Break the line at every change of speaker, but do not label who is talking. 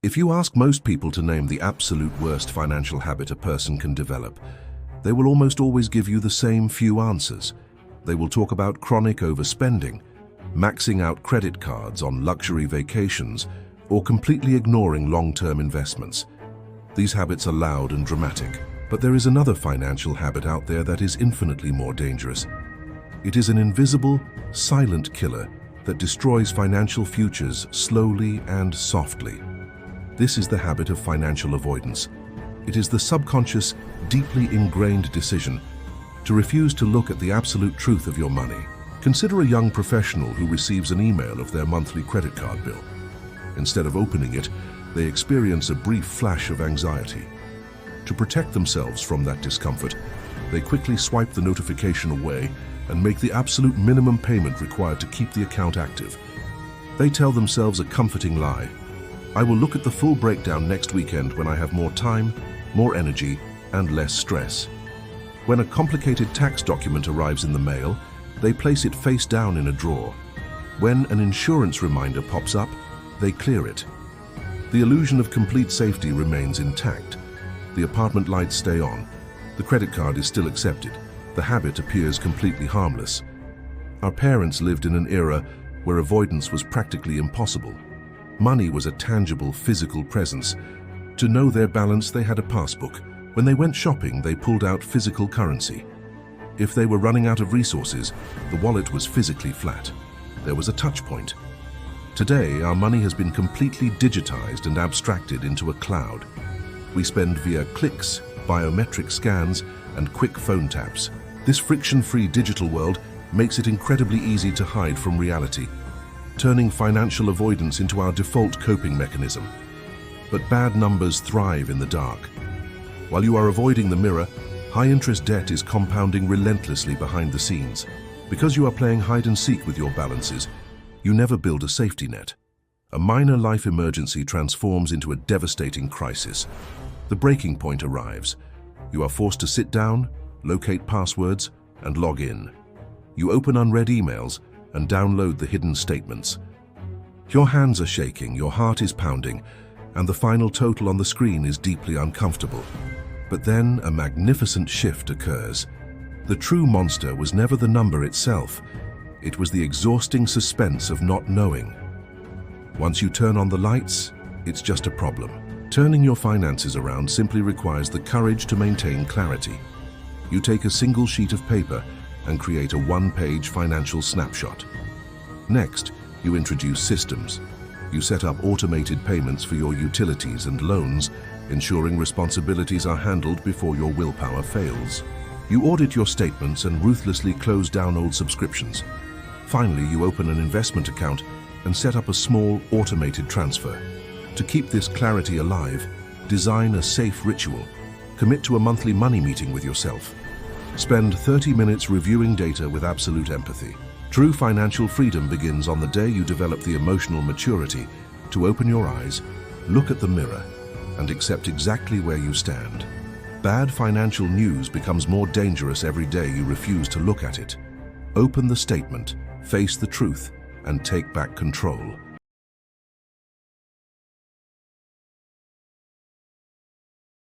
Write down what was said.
If you ask most people to name the absolute worst financial habit a person can develop, they will almost always give you the same few answers. They will talk about chronic overspending, maxing out credit cards on luxury vacations, or completely ignoring long-term investments. These habits are loud and dramatic, but there is another financial habit out there that is infinitely more dangerous. It is an invisible, silent killer that destroys financial futures slowly and softly. This is the habit of financial avoidance. It is the subconscious, deeply ingrained decision to refuse to look at the absolute truth of your money. Consider a young professional who receives an email of their monthly credit card bill. Instead of opening it, they experience a brief flash of anxiety. To protect themselves from that discomfort, they quickly swipe the notification away and make the absolute minimum payment required to keep the account active. They tell themselves a comforting lie. I will look at the full breakdown next weekend when I have more time, more energy, and less stress. When a complicated tax document arrives in the mail, they place it face down in a drawer. When an insurance reminder pops up, they clear it. The illusion of complete safety remains intact. The apartment lights stay on. The credit card is still accepted. The habit appears completely harmless. Our parents lived in an era where avoidance was practically impossible. Money was a tangible, physical presence. To know their balance, they had a passbook. When they went shopping, they pulled out physical currency. If they were running out of resources, the wallet was physically flat. There was a touch point. Today, our money has been completely digitized and abstracted into a cloud. We spend via clicks, biometric scans, and quick phone taps. This friction-free digital world makes it incredibly easy to hide from reality, turning financial avoidance into our default coping mechanism. But bad numbers thrive in the dark. While you are avoiding the mirror, high-interest debt is compounding relentlessly behind the scenes. Because you are playing hide-and-seek with your balances, you never build a safety net. A minor life emergency transforms into a devastating crisis. The breaking point arrives. You are forced to sit down, locate passwords, and log in. You open unread emails and download the hidden statements. Your hands are shaking, your heart is pounding, and the final total on the screen is deeply uncomfortable. But then a magnificent shift occurs. The true monster was never the number itself. It was the exhausting suspense of not knowing. Once you turn on the lights, it's just a problem. Turning your finances around simply requires the courage to maintain clarity. You take a single sheet of paper and create a one-page financial snapshot. Next, you introduce systems. You set up automated payments for your utilities and loans, ensuring responsibilities are handled before your willpower fails. You audit your statements and ruthlessly close down old subscriptions. Finally, you open an investment account and set up a small automated transfer. To keep this clarity alive, design a safe ritual. Commit to a monthly money meeting with yourself. Spend 30 minutes reviewing data with absolute empathy. True financial freedom begins on the day you develop the emotional maturity to open your eyes, look at the mirror, and accept exactly where you stand. Bad financial news becomes more dangerous every day you refuse to look at it. Open the statement, face the truth, and take back control.